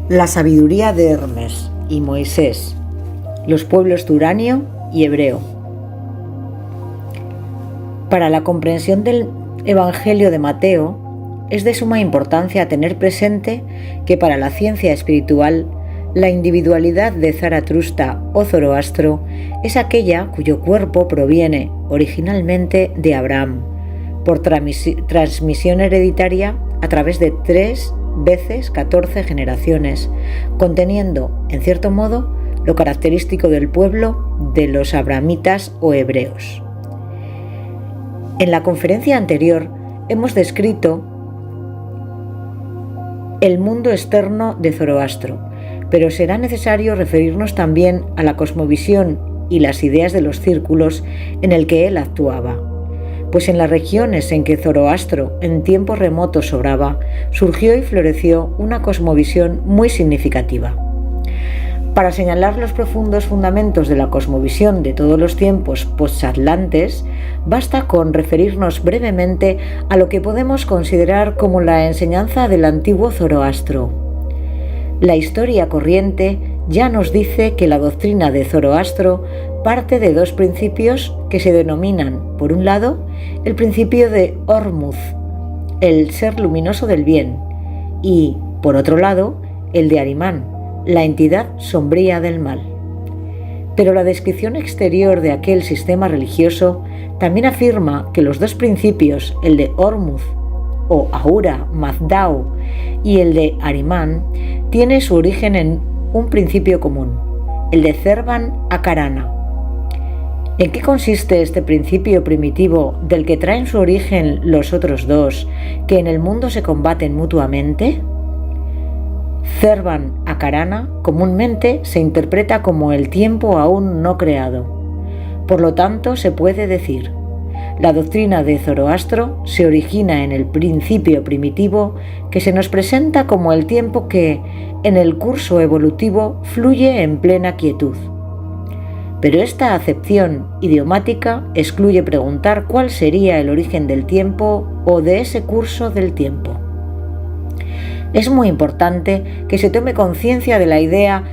La sabiduría de Hermes y Moisés, los pueblos turanio y hebreo. Para la comprensión del Evangelio de Mateo, es de suma importancia tener presente que para la ciencia espiritual, la individualidad de Zaratustra o Zoroastro es aquella cuyo cuerpo proviene originalmente de Abraham, por transmisión hereditaria a través de 3 veces 14 generaciones, conteniendo, en cierto modo, lo característico del pueblo de los abrahamitas o hebreos. En la conferencia anterior hemos descrito el mundo externo de Zoroastro, pero será necesario referirnos también a la cosmovisión y las ideas de los círculos en el que él actuaba, pues en las regiones en que Zoroastro en tiempos remotos sobraba, surgió y floreció una cosmovisión muy significativa. Para señalar los profundos fundamentos de la cosmovisión de todos los tiempos postatlantes, basta con referirnos brevemente a lo que podemos considerar como la enseñanza del antiguo Zoroastro. La historia corriente ya nos dice que la doctrina de Zoroastro parte de 2 principios que se denominan, por un lado, el principio de Ormuzd, el ser luminoso del bien, y, por otro lado, el de Ahriman, la entidad sombría del mal. Pero la descripción exterior de aquel sistema religioso también afirma que los 2 principios, el de Ormuzd o Ahura Mazdao y el de Ahriman, tiene su origen en un principio común, el de Zervan Akarana. ¿En qué consiste este principio primitivo del que traen su origen los otros 2, que en el mundo se combaten mutuamente? Zervan Akarana comúnmente se interpreta como el tiempo aún no creado. Por lo tanto, se puede decir: la doctrina de Zoroastro se origina en el principio primitivo que se nos presenta como el tiempo que, en el curso evolutivo, fluye en plena quietud. Pero esta acepción idiomática excluye preguntar cuál sería el origen del tiempo o de ese curso del tiempo. Es muy importante que se tome conciencia de la idea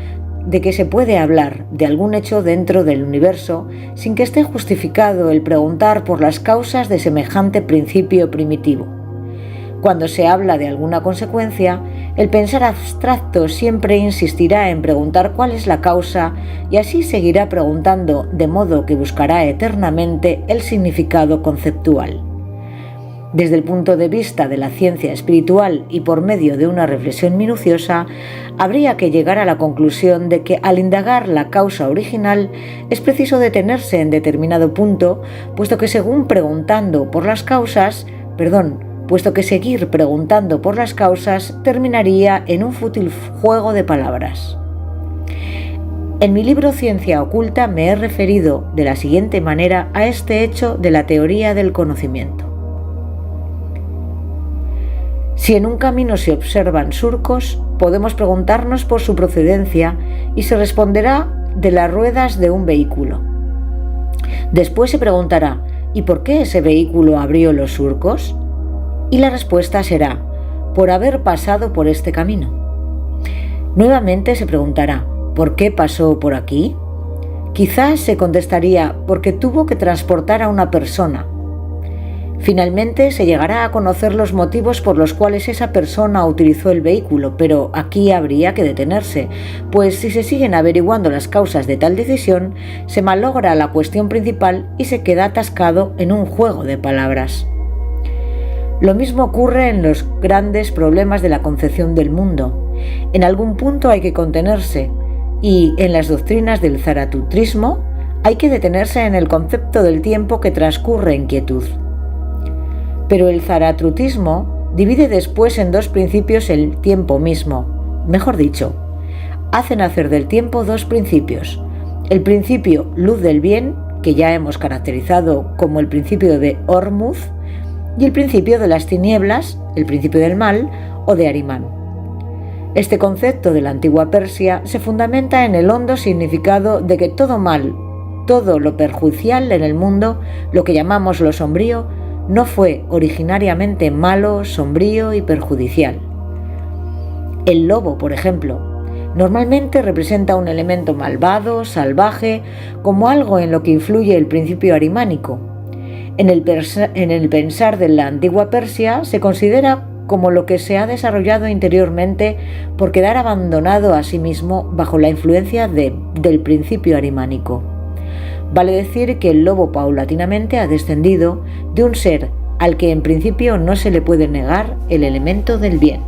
de que se puede hablar de algún hecho dentro del universo sin que esté justificado el preguntar por las causas de semejante principio primitivo. Cuando se habla de alguna consecuencia, el pensar abstracto siempre insistirá en preguntar cuál es la causa y así seguirá preguntando, de modo que buscará eternamente el significado conceptual. Desde el punto de vista de la ciencia espiritual y por medio de una reflexión minuciosa, habría que llegar a la conclusión de que al indagar la causa original es preciso detenerse en determinado punto, puesto que seguir preguntando por las causas terminaría en un fútil juego de palabras. En mi libro Ciencia Oculta me he referido de la siguiente manera a este hecho de la teoría del conocimiento. Si en un camino se observan surcos, podemos preguntarnos por su procedencia y se responderá de las ruedas de un vehículo. Después se preguntará: ¿y por qué ese vehículo abrió los surcos? Y la respuesta será: por haber pasado por este camino. Nuevamente se preguntará: ¿por qué pasó por aquí? Quizás se contestaría: porque tuvo que transportar a una persona. Finalmente se llegará a conocer los motivos por los cuales esa persona utilizó el vehículo, pero aquí habría que detenerse, pues si se siguen averiguando las causas de tal decisión, se malogra la cuestión principal y se queda atascado en un juego de palabras. Lo mismo ocurre en los grandes problemas de la concepción del mundo. En algún punto hay que contenerse, y en las doctrinas del zaratutrismo hay que detenerse en el concepto del tiempo que transcurre en quietud. Pero el zaratrutismo divide después en 2 principios el tiempo mismo. Mejor dicho, hace nacer del tiempo 2 principios: el principio luz del bien, que ya hemos caracterizado como el principio de Ormuzd, y el principio de las tinieblas, el principio del mal o de Ahriman. Este concepto de la antigua Persia se fundamenta en el hondo significado de que todo mal, todo lo perjudicial en el mundo, lo que llamamos lo sombrío, no fue originariamente malo, sombrío y perjudicial. El lobo, por ejemplo, normalmente representa un elemento malvado, salvaje, como algo en lo que influye el principio arimánico. En el pensar de la antigua Persia se considera como lo que se ha desarrollado interiormente por quedar abandonado a sí mismo bajo la influencia del principio arimánico. Vale decir que el lobo paulatinamente ha descendido de un ser al que en principio no se le puede negar el elemento del bien.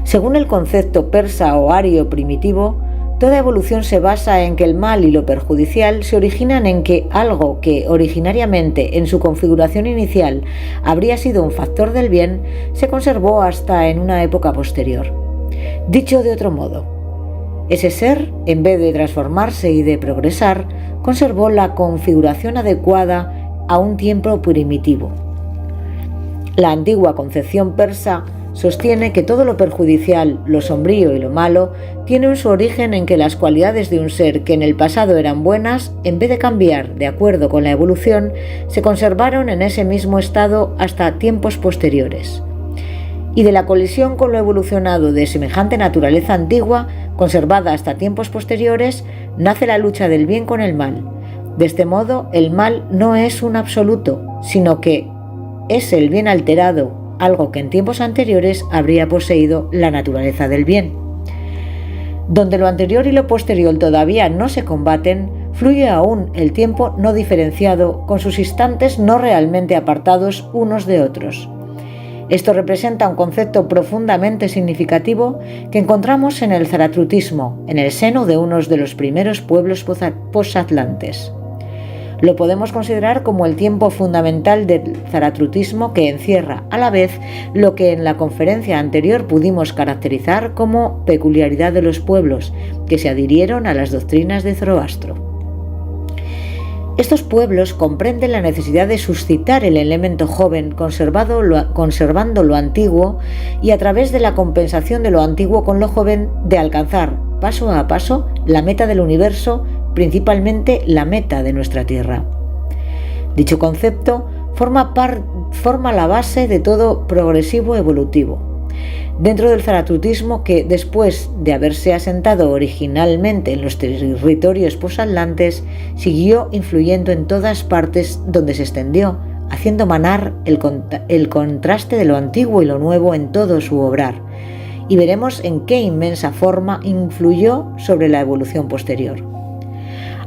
Según el concepto persa o ario primitivo, toda evolución se basa en que el mal y lo perjudicial se originan en que algo que originariamente en su configuración inicial habría sido un factor del bien se conservó hasta en una época posterior. Dicho de otro modo, ese ser, en vez de transformarse y de progresar, conservó la configuración adecuada a un tiempo primitivo. La antigua concepción persa sostiene que todo lo perjudicial, lo sombrío y lo malo tiene su origen en que las cualidades de un ser que en el pasado eran buenas, en vez de cambiar de acuerdo con la evolución, se conservaron en ese mismo estado hasta tiempos posteriores. Y de la colisión con lo evolucionado de semejante naturaleza antigua, conservada hasta tiempos posteriores, nace la lucha del bien con el mal. De este modo, el mal no es un absoluto, sino que es el bien alterado, algo que en tiempos anteriores habría poseído la naturaleza del bien. Donde lo anterior y lo posterior todavía no se combaten, fluye aún el tiempo no diferenciado, con sus instantes no realmente apartados unos de otros. Esto representa un concepto profundamente significativo que encontramos en el zaratrutismo, en el seno de uno de los primeros pueblos posatlantes. Lo podemos considerar como el tiempo fundamental del zaratrutismo, que encierra a la vez lo que en la conferencia anterior pudimos caracterizar como peculiaridad de los pueblos que se adhirieron a las doctrinas de Zoroastro. Estos pueblos comprenden la necesidad de suscitar el elemento joven conservando lo antiguo y a través de la compensación de lo antiguo con lo joven de alcanzar paso a paso la meta del universo, principalmente la meta de nuestra Tierra. Dicho concepto forma la base de todo progresivo evolutivo. Dentro del zaratrutismo, que después de haberse asentado originalmente en los territorios posatlantes, siguió influyendo en todas partes donde se extendió, haciendo manar el contraste de lo antiguo y lo nuevo en todo su obrar, y veremos en qué inmensa forma influyó sobre la evolución posterior.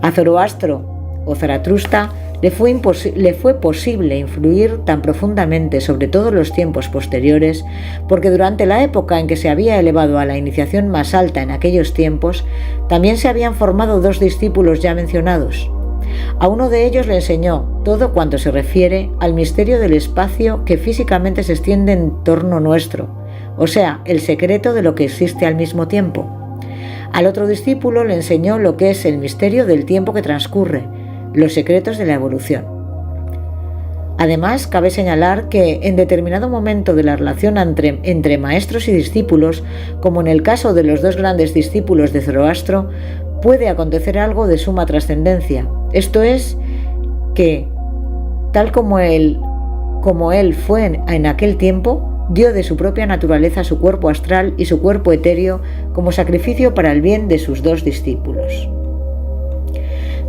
A Zoroastro o Zaratrusta le fue posible influir tan profundamente sobre todos los tiempos posteriores, porque durante la época en que se había elevado a la iniciación más alta en aquellos tiempos, también se habían formado dos discípulos ya mencionados. A uno de ellos le enseñó todo cuanto se refiere al misterio del espacio que físicamente se extiende en torno nuestro, o sea, el secreto de lo que existe al mismo tiempo. Al otro discípulo le enseñó lo que es el misterio del tiempo que transcurre, los secretos de la evolución. Además, cabe señalar que en determinado momento de la relación entre maestros y discípulos, como en el caso de los dos grandes discípulos de Zoroastro, puede acontecer algo de suma trascendencia. Esto es, que, tal como él fue en aquel tiempo, dio de su propia naturaleza su cuerpo astral y su cuerpo etéreo como sacrificio para el bien de sus dos discípulos.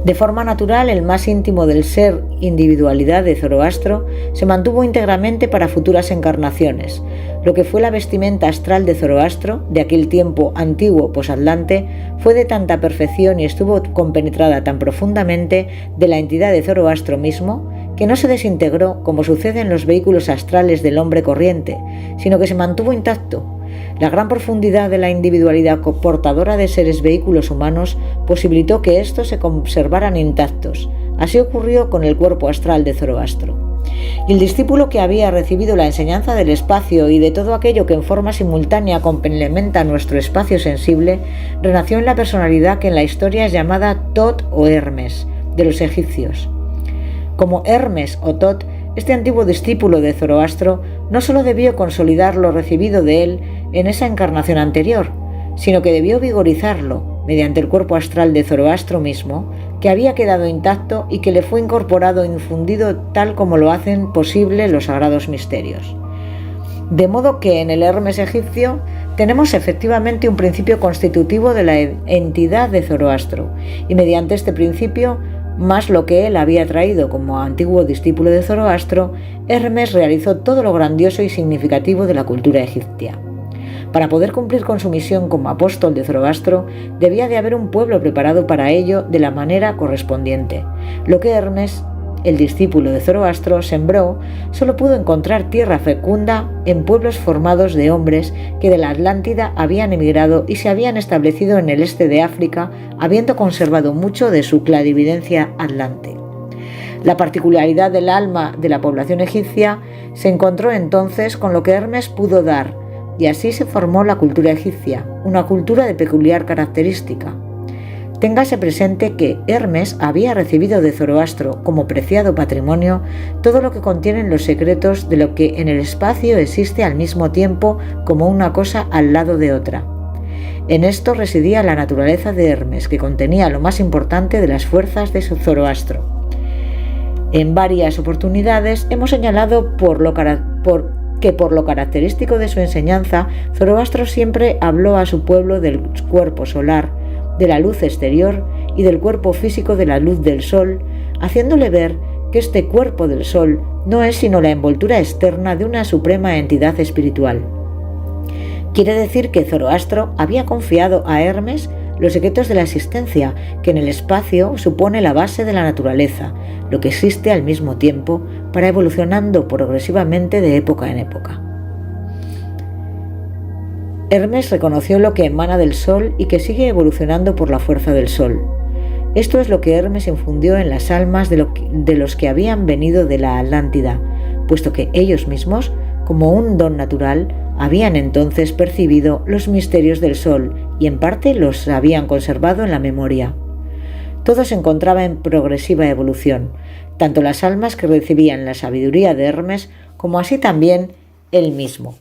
De forma natural, el más íntimo del ser individualidad de Zoroastro se mantuvo íntegramente para futuras encarnaciones. Lo que fue la vestimenta astral de Zoroastro, de aquel tiempo antiguo posatlante, fue de tanta perfección y estuvo compenetrada tan profundamente de la entidad de Zoroastro mismo, que no se desintegró como sucede en los vehículos astrales del hombre corriente, sino que se mantuvo intacto. La gran profundidad de la individualidad portadora de seres vehículos humanos posibilitó que estos se conservaran intactos. Así ocurrió con el cuerpo astral de Zoroastro. Y el discípulo que había recibido la enseñanza del espacio y de todo aquello que en forma simultánea complementa nuestro espacio sensible, renació en la personalidad que en la historia es llamada Tot o Hermes, de los egipcios. Como Hermes o Tot, este antiguo discípulo de Zoroastro no solo debió consolidar lo recibido de él en esa encarnación anterior, sino que debió vigorizarlo mediante el cuerpo astral de Zoroastro mismo, que había quedado intacto y que le fue incorporado e infundido tal como lo hacen posible los sagrados misterios. De modo que en el Hermes egipcio tenemos efectivamente un principio constitutivo de la entidad de Zoroastro, y mediante este principio, más lo que él había traído como antiguo discípulo de Zoroastro, Hermes realizó todo lo grandioso y significativo de la cultura egipcia. Para poder cumplir con su misión como apóstol de Zoroastro, debía de haber un pueblo preparado para ello de la manera correspondiente. Lo que Hermes, el discípulo de Zoroastro, sembró, solo pudo encontrar tierra fecunda en pueblos formados de hombres que de la Atlántida habían emigrado y se habían establecido en el este de África, habiendo conservado mucho de su clarividencia atlante. La particularidad del alma de la población egipcia se encontró entonces con lo que Hermes pudo dar, y así se formó la cultura egipcia, una cultura de peculiar característica. Téngase presente que Hermes había recibido de Zoroastro como preciado patrimonio todo lo que contienen los secretos de lo que en el espacio existe al mismo tiempo como una cosa al lado de otra. En esto residía la naturaleza de Hermes, que contenía lo más importante de las fuerzas de Zoroastro. En varias oportunidades hemos señalado que por lo característico de su enseñanza, Zoroastro siempre habló a su pueblo del cuerpo solar, de la luz exterior y del cuerpo físico de la luz del sol, haciéndole ver que este cuerpo del sol no es sino la envoltura externa de una suprema entidad espiritual. Quiere decir que Zoroastro había confiado a Hermes los secretos de la existencia, que en el espacio supone la base de la naturaleza, lo que existe al mismo tiempo, para evolucionando progresivamente de época en época. Hermes reconoció lo que emana del sol y que sigue evolucionando por la fuerza del sol. Esto es lo que Hermes infundió en las almas de los que habían venido de la Atlántida, puesto que ellos mismos, como un don natural, habían entonces percibido los misterios del sol y en parte los habían conservado en la memoria. Todo se encontraba en progresiva evolución, tanto las almas que recibían la sabiduría de Hermes como así también él mismo.